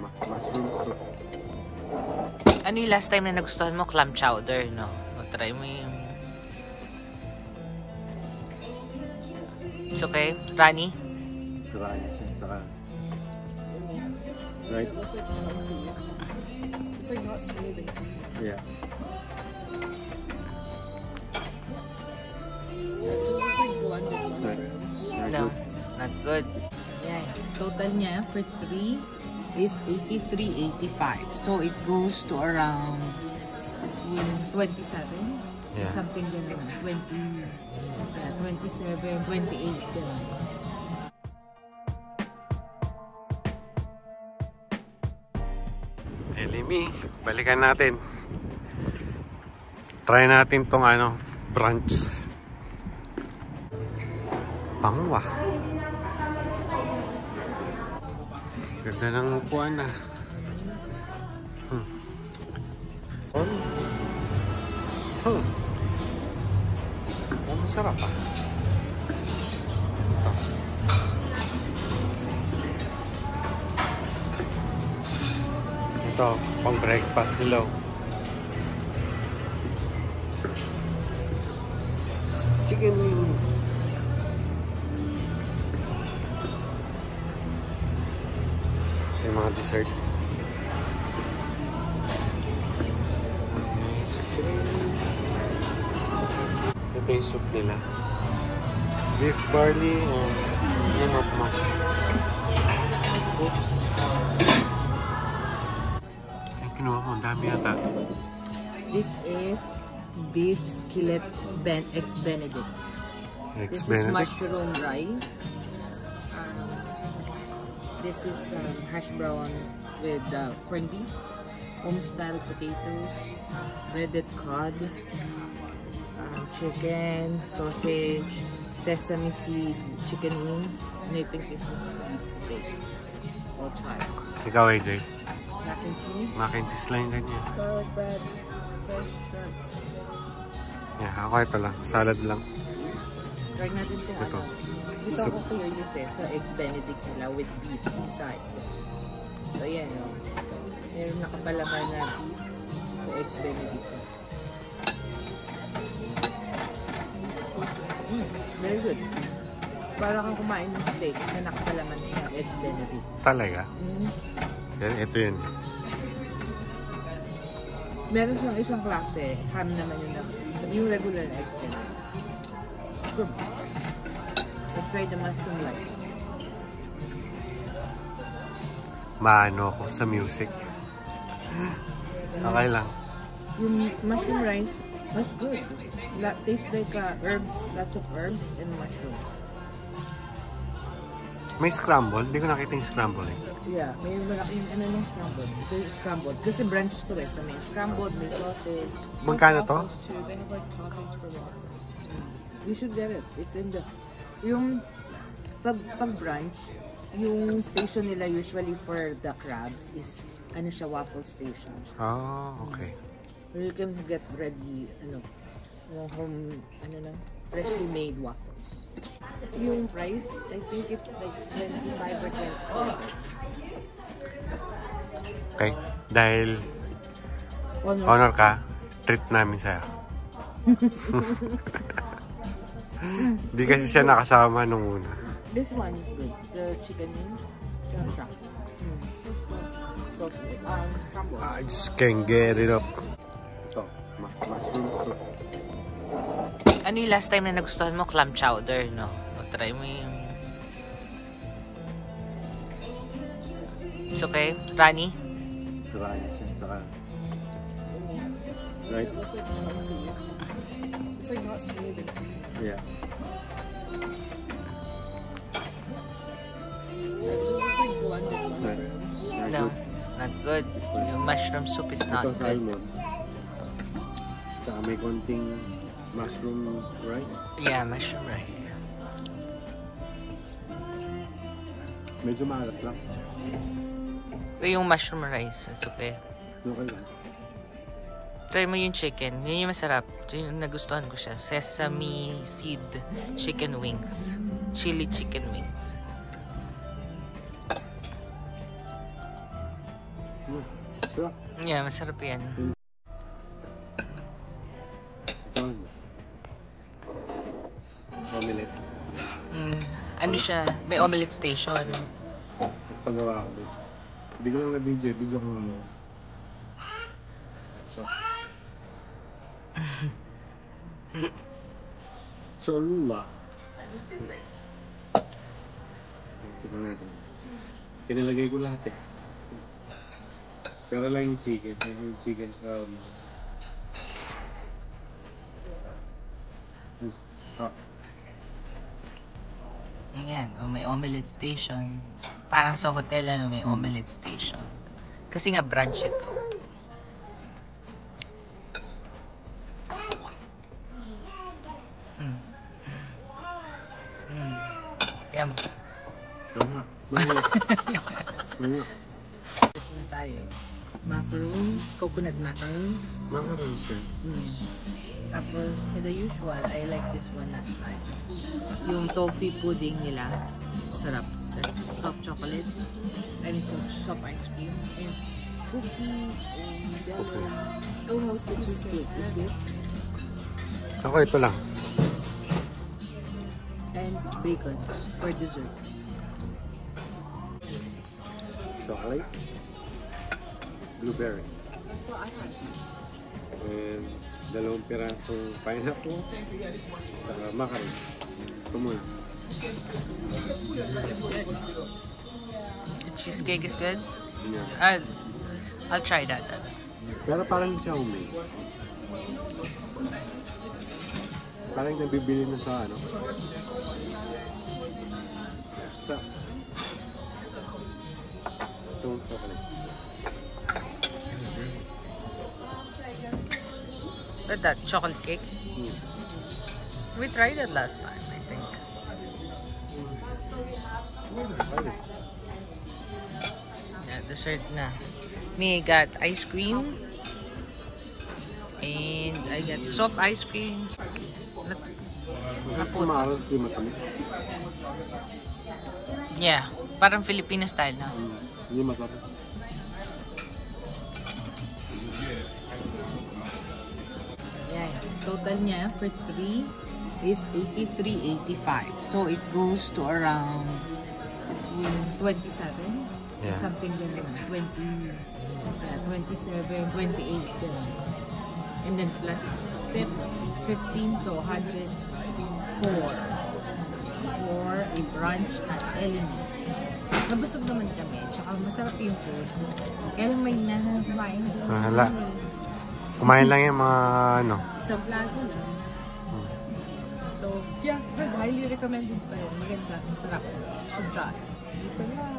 mushroom soup. Ano yung last time na nagustuhan mo? Clam chowder, no? Try mo yung... It's okay? Rani? Rani siya, saka... Right? It's like not smooth. Yeah. It's like blended mushrooms. No, not good. Yeah, total niya for 3 is 83.85. So it goes to around 27. Yeah. Something din naman. 27, 28 din. Elimi, balikan natin. Try natin tong brunch. Pangwa. Ganda ng upuan na. Masarap ah. Ito. Ito, pang breakfast sila. Chicken wings. Yung mga dessert. Ito yung soup nila. Beef barley and cream of mushroom. Oops. Ay, kinuha ko. Ang dami yata. This is beef skillet eggs benedict. Eggs This benedict. is mushroom rice. This is hash brown with corned beef, home-style potatoes, breaded cod, chicken, sausage, sesame seed, chicken wings, and I think this is beef steak. I'll try. Ikaw, AJ. Mac and cheese, Mac and cheese lang yung ganyan. garlic bread, fresh shrimp. Yeah, ako ito lang. Salad lang. Try natin ito. Ito. Dito Soup. ako curious sa eggs benedict nila with beef inside. So yan, no? Meron nakapalaman na beef sa eggs benedict. Very good. Para kang kumain ng steak na nakapalaman sa eggs benedict. Talaga? Yan, ito yun. Meron siyang isang klase, ham naman yung regular eggs benedict. Good. Let's try the mushroom rice. Maano ako sa music. Okay lang. Yung mushroom rice was good. Tastes like herbs, lots of herbs and mushroom. May scramble? Hindi ko nakita yung scramble eh. Yeah, may malaking yung scrambled. Ito yung scrambled. Kasi brunch to eh. So may scrambled, may sausage. Magkano to? Too. They have like toppings for waffles. You should get it. It's in the... Yung pag brunch, yung station nila usually for the crabs is siya, waffle station. Oh, okay. Where you can get ready, home, freshly made waffles. Yung price, I think it's like 25 or 27. Okay. Dahil honor ka, treat namin sa'yo. Di kasi siya nakasama nung una. This one is good. The chicken wings. Sausage. Scrambled. I just can't get it up. Ito, mushroom soup. Ano yung last time na nagustuhan mo? Clam chowder, no? Try mo yung... It's okay? Rani? Rani siya, saka... Right? It's like not smooth. Yeah. It's like blended mushrooms. No, not good. Yung mushroom soup is not Ito good. salmon. Tsaka may konting mushroom rice. Yeah, mushroom rice. Medyo maalat lang. Yung mushroom rice, it's okay. Okay lang. Try mo yung chicken. Yun yung masarap. Yun yung nagustuhan ko siya. Sesame seed chicken wings. Chili chicken wings. Sarap. Yeah, masarap yan. Ito. Omelette. Ano siya? May omelette station. Pagawa ko din. Hindi ko lang na-video. Video ko lang. So. Cholula. Tignan natin. Kinalagay ko lahat eh. Pero lang yung chicken. Yung chicken sa Ayan, may omelette station. Parang sa hotel, may omelette station. Kasi nga brunch ito. Yum. Tama. Mango. Mango. Ito na tayo. Macarons, coconut macarons. Macarons yan. Tapos, the usual, I like this one last time. Yung toffee pudding nila, sarap. Tapos soft chocolate, soft ice cream, and cookies, and Cookies. Oh, how's the cheesecake? Is good? Ako ito lang. And bacon for dessert. Chocolate. Blueberry. And dalawang pirasong pineapple. Tsaka macarons. Ito muna. The cheesecake is good? Yeah. I'll try that. Pero parang siya homemade. Parang nabibili na sa ano. Sa itong chocolate. But that chocolate cake? We tried it last time, I think. Yeah, dessert na. Me got ice cream. And I got soft ice cream. Ito maarals di matamis. Yeah, parang Filipino style na. Hindi masarap. Yeah, total niya for 3 is 83.85. So it goes to around 27. Yeah. Something ganun. 27, 28. Ganun. And then plus tip, 15, so 104 for a brunch at Eleni. Nabusog naman kami, tsaka masarap yung food. Kaya lang may hinahanap kumain. Hala. Kumain lang yung mga ano. Isang plato lang. So, yeah, good. Highly recommended pa yun. Maganda. Masarap. Should try. Isa lang.